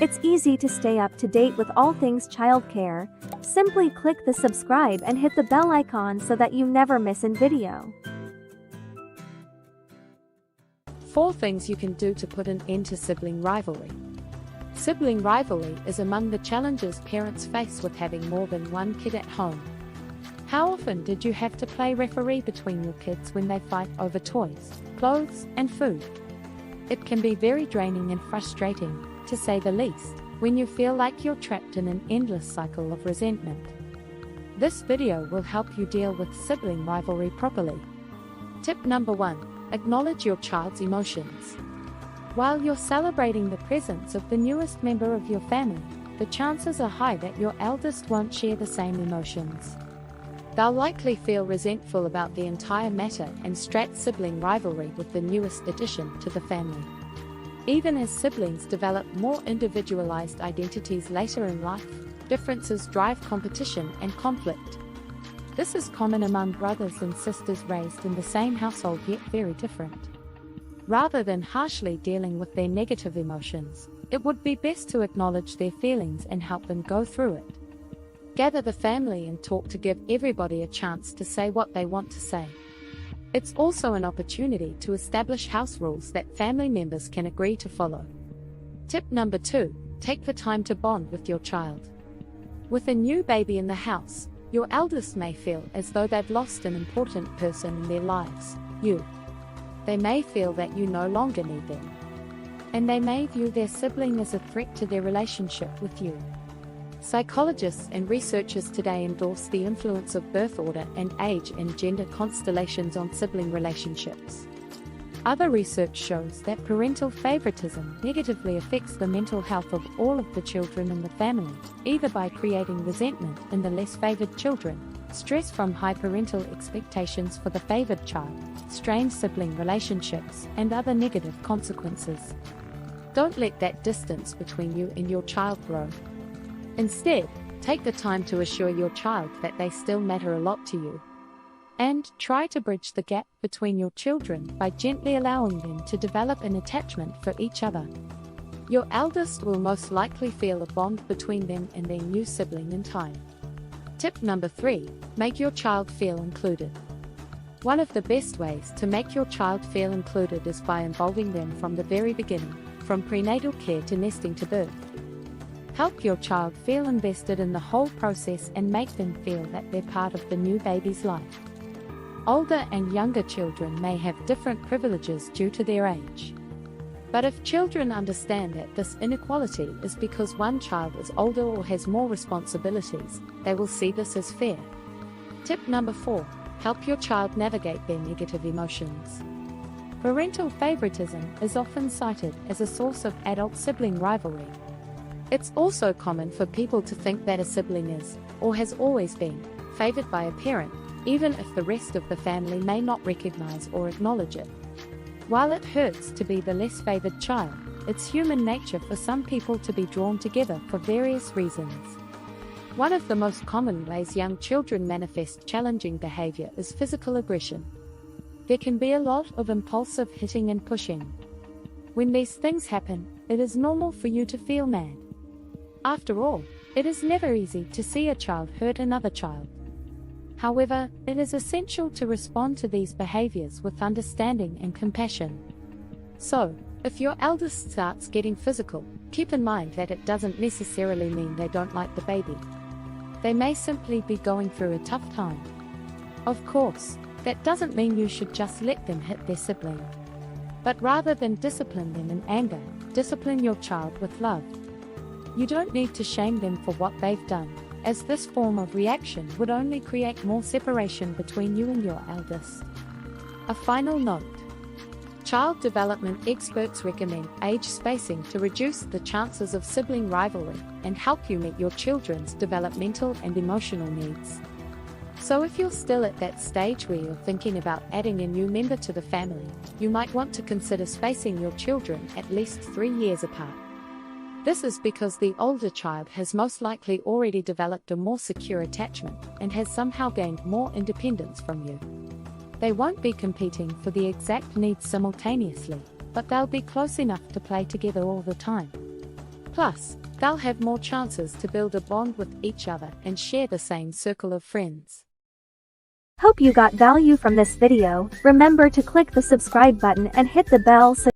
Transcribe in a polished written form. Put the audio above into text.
It's easy to stay up to date with all things childcare. Simply click the subscribe and hit the bell icon so that you never miss a video. 4 things you can do to put an end to sibling rivalry. Sibling rivalry is among the challenges parents face with having more than one kid at home. How often did you have to play referee between your kids when they fight over toys, clothes, and food? It can be very draining and frustrating, to say the least, when you feel like you're trapped in an endless cycle of resentment. This video will help you deal with sibling rivalry properly. Tip number 1. Acknowledge your child's emotions. While you're celebrating the presence of the newest member of your family, the chances are high that your eldest won't share the same emotions. They'll likely feel resentful about the entire matter and start sibling rivalry with the newest addition to the family. Even as siblings develop more individualized identities later in life, differences drive competition and conflict. This is common among brothers and sisters raised in the same household yet very different. Rather than harshly dealing with their negative emotions, it would be best to acknowledge their feelings and help them go through it. Gather the family and talk to give everybody a chance to say what they want to say. It's also an opportunity to establish house rules that family members can agree to follow. Tip number 2. Take the time to bond with your child. With a new baby in the house, your eldest may feel as though they've lost an important person in their lives, you. They may feel that you no longer need them. And they may view their sibling as a threat to their relationship with you. Psychologists and researchers today endorse the influence of birth order and age and gender constellations on sibling relationships. Other research shows that parental favoritism negatively affects the mental health of all of the children in the family, either by creating resentment in the less favored children, stress from high parental expectations for the favored child, strained sibling relationships, and other negative consequences. Don't let that distance between you and your child grow. Instead, take the time to assure your child that they still matter a lot to you. And try to bridge the gap between your children by gently allowing them to develop an attachment for each other. Your eldest will most likely feel a bond between them and their new sibling in time. Tip number 3. Make your child feel included. One of the best ways to make your child feel included is by involving them from the very beginning, from prenatal care to nesting to birth. Help your child feel invested in the whole process and make them feel that they're part of the new baby's life. Older and younger children may have different privileges due to their age. But if children understand that this inequality is because one child is older or has more responsibilities, they will see this as fair. Tip number 4. Help your child navigate their negative emotions. Parental favoritism is often cited as a source of adult sibling rivalry. It's also common for people to think that a sibling is, or has always been, favored by a parent, even if the rest of the family may not recognize or acknowledge it. While it hurts to be the less favored child, it's human nature for some people to be drawn together for various reasons. One of the most common ways young children manifest challenging behavior is physical aggression. There can be a lot of impulsive hitting and pushing. When these things happen, it is normal for you to feel mad. After all, it is never easy to see a child hurt another child. However, it is essential to respond to these behaviors with understanding and compassion. So, if your eldest starts getting physical, keep in mind that it doesn't necessarily mean they don't like the baby. They may simply be going through a tough time. Of course, that doesn't mean you should just let them hit their sibling. But rather than discipline them in anger, discipline your child with love. You don't need to shame them for what they've done, as this form of reaction would only create more separation between you and your eldest. A final note. Child development experts recommend age spacing to reduce the chances of sibling rivalry and help you meet your children's developmental and emotional needs. So if you're still at that stage where you're thinking about adding a new member to the family, you might want to consider spacing your children at least 3 years apart. This is because the older child has most likely already developed a more secure attachment and has somehow gained more independence from you. They won't be competing for the exact needs simultaneously, but they'll be close enough to play together all the time. Plus, they'll have more chances to build a bond with each other and share the same circle of friends. Hope you got value from this video. Remember to click the subscribe button and hit the bell so